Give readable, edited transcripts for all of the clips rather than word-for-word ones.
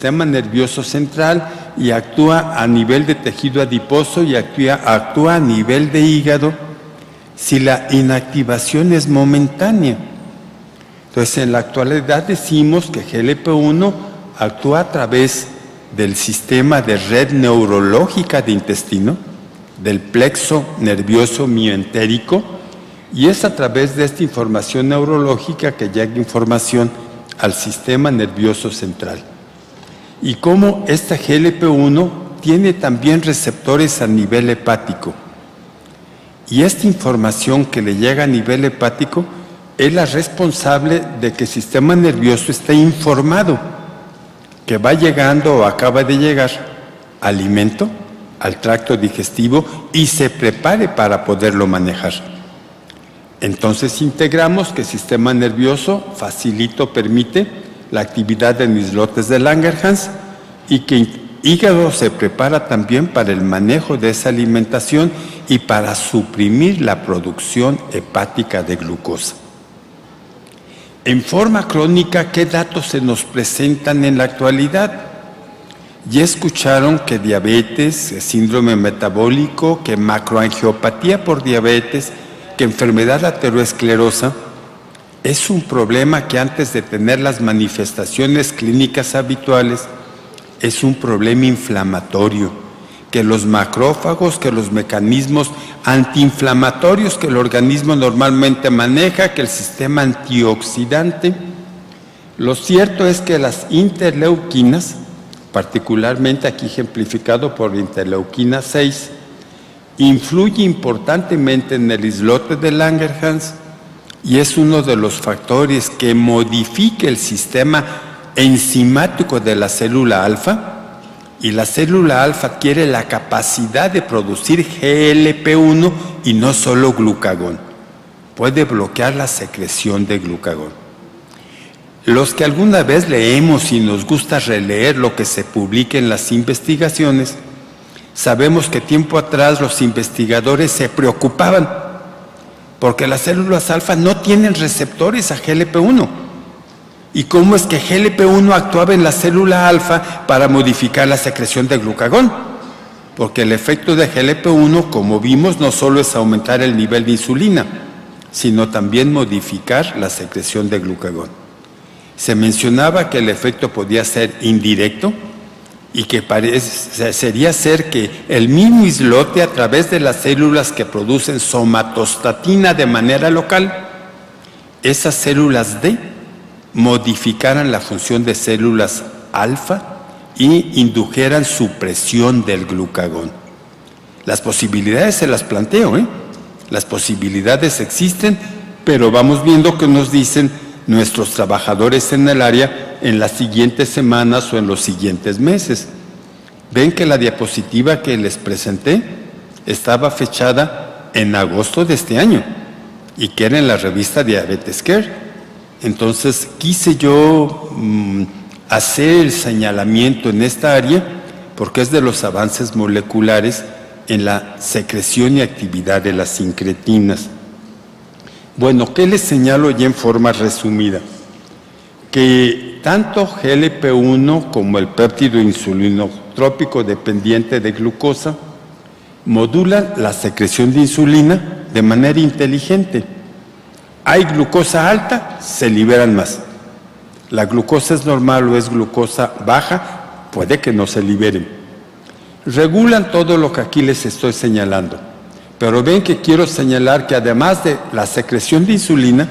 sistema nervioso central y actúa a nivel de tejido adiposo y actúa a nivel de hígado si la inactivación es momentánea. Entonces, en la actualidad decimos que GLP-1 actúa a través del sistema de red neurológica de intestino, del plexo nervioso mioentérico, y es a través de esta información neurológica que llega información al sistema nervioso central. Y cómo esta GLP-1 tiene también receptores a nivel hepático. Y esta información que le llega a nivel hepático es la responsable de que el sistema nervioso esté informado, que va llegando o acaba de llegar alimento al tracto digestivo y se prepare para poderlo manejar. Entonces integramos que el sistema nervioso facilita o permite la actividad de islotes de Langerhans y que el hígado se prepara también para el manejo de esa alimentación y para suprimir la producción hepática de glucosa. En forma crónica, ¿qué datos se nos presentan en la actualidad? Ya escucharon que diabetes, síndrome metabólico, que macroangiopatía por diabetes, que enfermedad aterosclerosa es un problema que antes de tener las manifestaciones clínicas habituales es un problema inflamatorio, que los macrófagos, que los mecanismos antiinflamatorios que el organismo normalmente maneja, que el sistema antioxidante. Lo cierto es que las interleuquinas, particularmente aquí ejemplificado por interleuquina 6, influye importantemente en el islote de Langerhans y es uno de los factores que modifica el sistema enzimático de la célula alfa, y la célula alfa adquiere la capacidad de producir GLP-1 y no solo glucagón. Puede bloquear la secreción de glucagón. Los que alguna vez leemos y nos gusta releer lo que se publica en las investigaciones, sabemos que tiempo atrás los investigadores se preocupaban porque las células alfa no tienen receptores a GLP-1. ¿Y cómo es que GLP-1 actuaba en la célula alfa para modificar la secreción de glucagón? Porque el efecto de GLP-1, como vimos, no solo es aumentar el nivel de insulina, sino también modificar la secreción de glucagón. Se mencionaba que el efecto podía ser indirecto, y que sería ser que el mismo islote a través de las células que producen somatostatina de manera local, esas células D modificaran la función de células alfa y indujeran supresión del glucagón. Las posibilidades se las planteo, Las posibilidades existen, pero vamos viendo qué nos dicen nuestros trabajadores en el área en las siguientes semanas o en los siguientes meses. Ven que la diapositiva que les presenté estaba fechada en agosto de este año y que era en la revista Diabetes Care. Entonces quise yo hacer el señalamiento en esta área porque es de los avances moleculares en la secreción y actividad de las incretinas. Bueno, ¿qué les señalo ya en forma resumida? Que tanto GLP-1 como el péptido insulinotrópico dependiente de glucosa modulan la secreción de insulina de manera inteligente. Hay glucosa alta, se liberan más. La glucosa es normal o es glucosa baja, puede que no se liberen. Regulan todo lo que aquí les estoy señalando. Pero ven que quiero señalar que además de la secreción de insulina,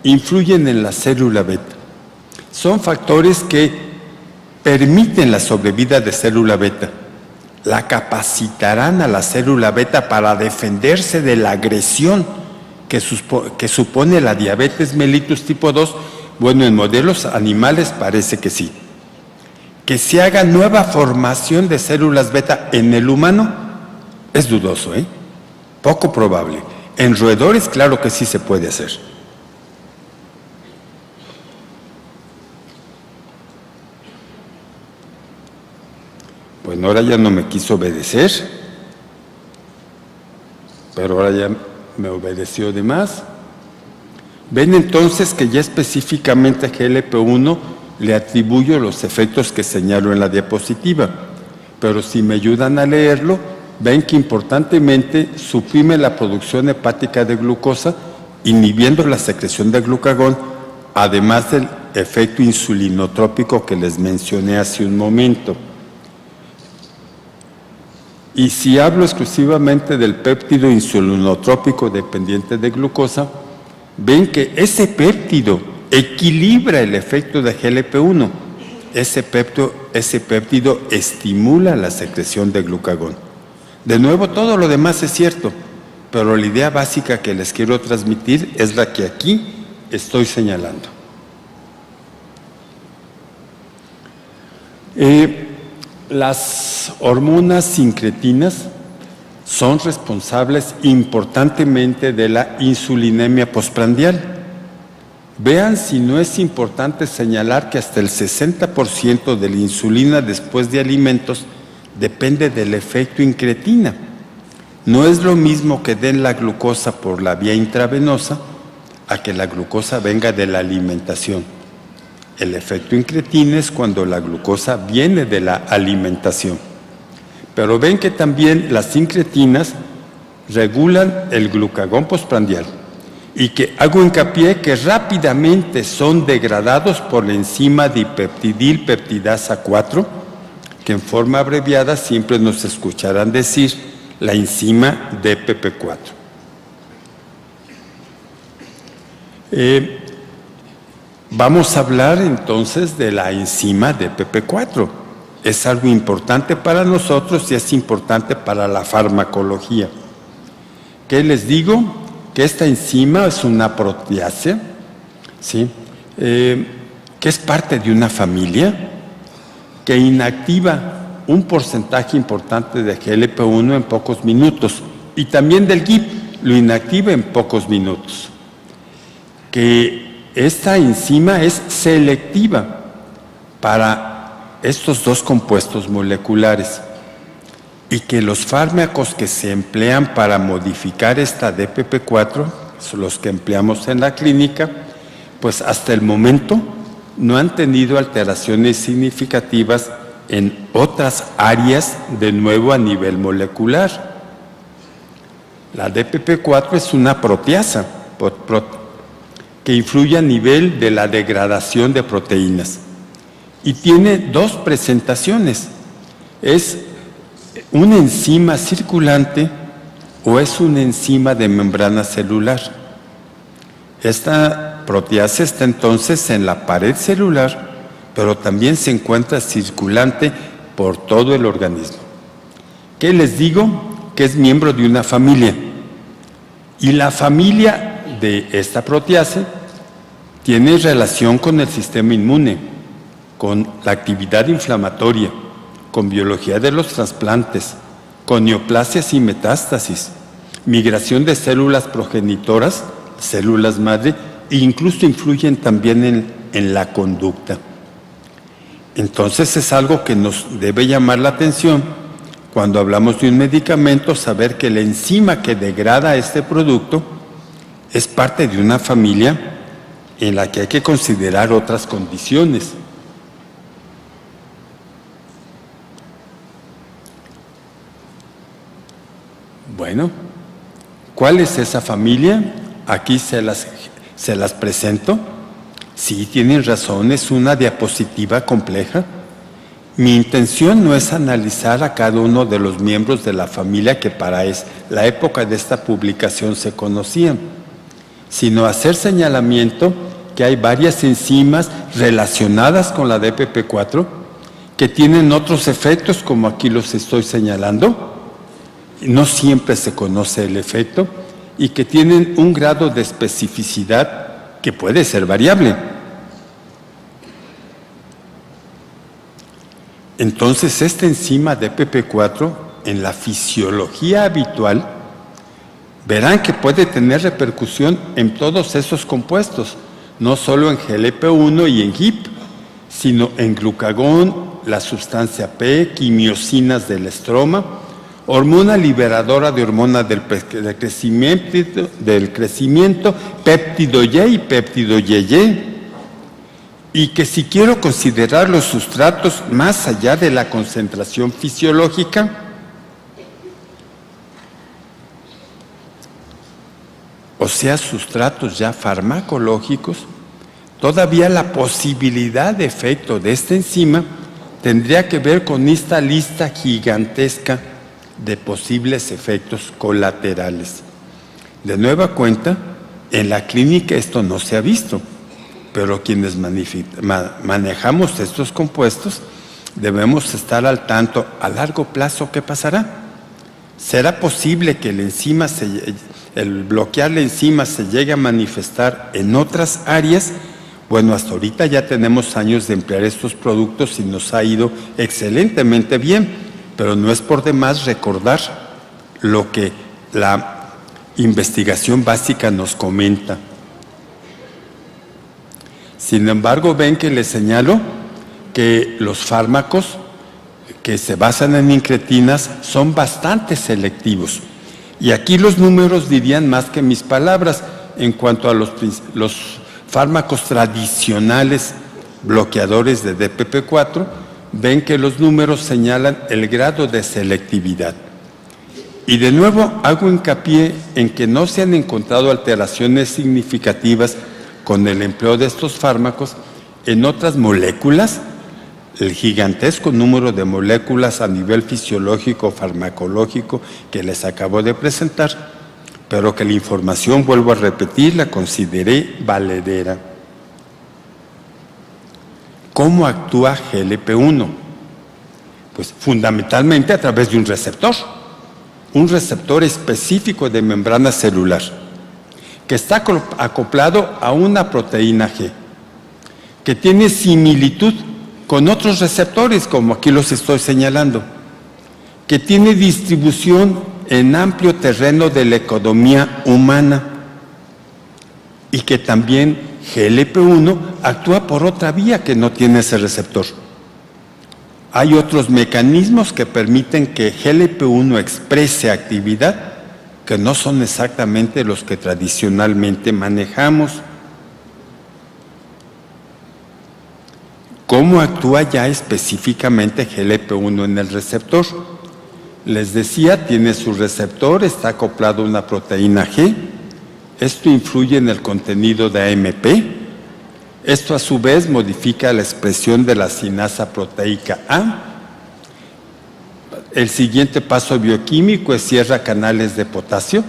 influyen en la célula beta. Son factores que permiten la sobrevida de célula beta. La capacitarán a la célula beta para defenderse de la agresión que supone la diabetes mellitus tipo 2. Bueno, en modelos animales parece que sí. Que se haga nueva formación de células beta en el humano es dudoso, Poco probable. En roedores, claro que sí se puede hacer. Bueno, ahora ya no me quiso obedecer, pero ahora ya me obedeció de más. Ven entonces que ya específicamente GLP-1 le atribuyo los efectos que señalo en la diapositiva, pero si me ayudan a leerlo, ven que importantemente suprime la producción hepática de glucosa, inhibiendo la secreción de glucagón, además del efecto insulinotrópico que les mencioné hace un momento. Y si hablo exclusivamente del péptido insulinotrópico dependiente de glucosa, ven que ese péptido equilibra el efecto de GLP-1. Ese péptido estimula la secreción de glucagón. De nuevo, todo lo demás es cierto, pero la idea básica que les quiero transmitir es la que aquí estoy señalando. Las hormonas sincretinas son responsables importantemente de la insulinemia postprandial. Vean si no es importante señalar que hasta el 60% de la insulina después de alimentos depende del efecto incretina. No es lo mismo que den la glucosa por la vía intravenosa a que la glucosa venga de la alimentación. El efecto incretina es cuando la glucosa viene de la alimentación. Pero ven que también las incretinas regulan el glucagón postprandial y que hago hincapié que rápidamente son degradados por la enzima dipeptidil peptidasa 4, que en forma abreviada siempre nos escucharán decir la enzima DPP4. Vamos a hablar entonces de la enzima DPP4. Es algo importante para nosotros y es importante para la farmacología. ¿Qué les digo? Que esta enzima es una proteasa, ¿sí? Que es parte de una familia que inactiva un porcentaje importante de GLP-1 en pocos minutos y también del GIP lo inactiva en pocos minutos. Que esta enzima es selectiva para estos dos compuestos moleculares y que los fármacos que se emplean para modificar esta DPP4, son los que empleamos en la clínica, pues hasta el momento no han tenido alteraciones significativas en otras áreas de nuevo a nivel molecular. La DPP4 es una proteasa que influye a nivel de la degradación de proteínas y tiene dos presentaciones. ¿Es una enzima circulante o es una enzima de membrana celular? Esta proteasa está entonces en la pared celular, pero también se encuentra circulante por todo el organismo. ¿Qué les digo? Que es miembro de una familia. Y la familia de esta proteasa tiene relación con el sistema inmune, con la actividad inflamatoria, con biología de los trasplantes, con neoplasias y metástasis, migración de células progenitoras, células madre, e incluso influyen también en la conducta. Entonces es algo que nos debe llamar la atención cuando hablamos de un medicamento, saber que la enzima que degrada este producto es parte de una familia en la que hay que considerar otras condiciones. Bueno, ¿cuál es esa familia? Aquí se las presento. Sí, tienen razón, es una diapositiva compleja. Mi intención no es analizar a cada uno de los miembros de la familia que para la época de esta publicación se conocían, sino hacer señalamiento que hay varias enzimas relacionadas con la DPP4 que tienen otros efectos, como aquí los estoy señalando. No siempre se conoce el efecto y que tienen un grado de especificidad que puede ser variable. Entonces, esta enzima DPP4 en la fisiología habitual, verán que puede tener repercusión en todos esos compuestos, no solo en GLP-1 y en GIP, sino en glucagón, la sustancia P, quimiosinas del estroma, hormona liberadora de hormonas del crecimiento, péptido Y y péptido YY, y que si quiero considerar los sustratos más allá de la concentración fisiológica, o sea, sustratos ya farmacológicos, todavía la posibilidad de efecto de esta enzima tendría que ver con esta lista gigantesca de posibles efectos colaterales. De nueva cuenta, en la clínica esto no se ha visto, pero quienes manejamos estos compuestos debemos estar al tanto a largo plazo qué pasará. ¿Será posible que el bloquear la enzima se llegue a manifestar en otras áreas? Bueno, hasta ahorita ya tenemos años de emplear estos productos y nos ha ido excelentemente bien, pero no es por demás recordar lo que la investigación básica nos comenta. Sin embargo, ven que les señalo que los fármacos que se basan en incretinas son bastante selectivos. Y aquí los números dirían más que mis palabras en cuanto a los fármacos tradicionales bloqueadores de DPP4, ven que los números señalan el grado de selectividad. Y de nuevo hago hincapié en que no se han encontrado alteraciones significativas con el empleo de estos fármacos en otras moléculas, el gigantesco número de moléculas a nivel fisiológico, farmacológico que les acabo de presentar, pero que la información, vuelvo a repetir, la consideré valedera. ¿Cómo actúa GLP-1? Pues fundamentalmente a través de un receptor específico de membrana celular, que está acoplado a una proteína G, que tiene similitud con otros receptores, como aquí los estoy señalando, que tiene distribución en amplio terreno de la economía humana y que también GLP-1 actúa por otra vía que no tiene ese receptor. Hay otros mecanismos que permiten que GLP-1 exprese actividad que no son exactamente los que tradicionalmente manejamos. ¿Cómo actúa ya específicamente GLP-1 en el receptor? Les decía, tiene su receptor, está acoplado a una proteína G. Esto influye en el contenido de AMP. Esto a su vez modifica la expresión de la sinasa proteica A. El siguiente paso bioquímico es cierra canales de potasio,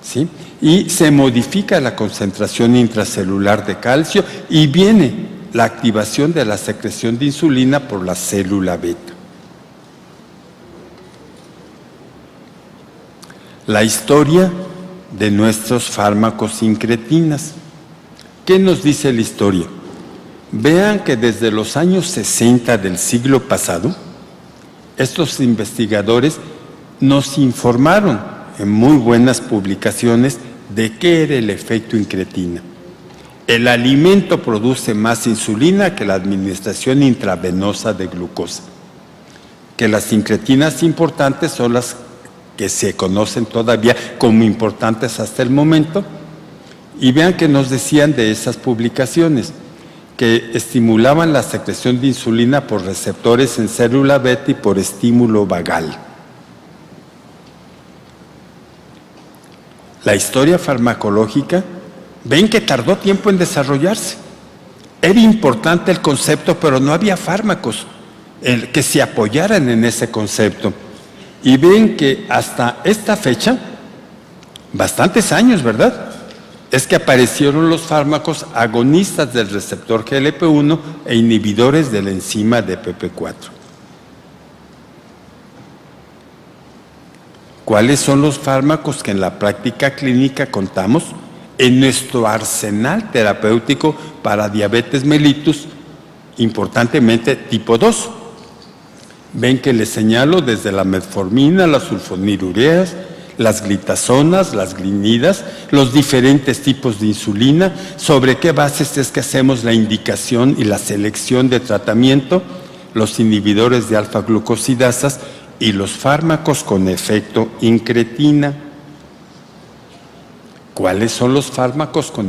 ¿sí? Y se modifica la concentración intracelular de calcio y viene la activación de la secreción de insulina por la célula beta. La historia de nuestros fármacos incretinas. ¿Qué nos dice la historia? Vean que desde los años 60 del siglo pasado, estos investigadores nos informaron en muy buenas publicaciones de qué era el efecto incretina. El alimento produce más insulina que la administración intravenosa de glucosa. Que las incretinas importantes son las que se conocen todavía como importantes hasta el momento. Y vean que nos decían de esas publicaciones, que estimulaban la secreción de insulina por receptores en célula beta y por estímulo vagal. La historia farmacológica, ven que tardó tiempo en desarrollarse. Era importante el concepto, pero no había fármacos que se apoyaran en ese concepto. Y ven que hasta esta fecha, bastantes años, ¿verdad?, es que aparecieron los fármacos agonistas del receptor GLP-1 e inhibidores de la enzima DPP4. ¿Cuáles son los fármacos que en la práctica clínica contamos en nuestro arsenal terapéutico para diabetes mellitus, importantemente tipo 2? Ven que les señalo desde la metformina, las sulfonilureas, las glitazonas, las glinidas, los diferentes tipos de insulina, sobre qué bases es que hacemos la indicación y la selección de tratamiento, los inhibidores de alfa-glucosidasas y los fármacos con efecto incretina. ¿Cuáles son los fármacos con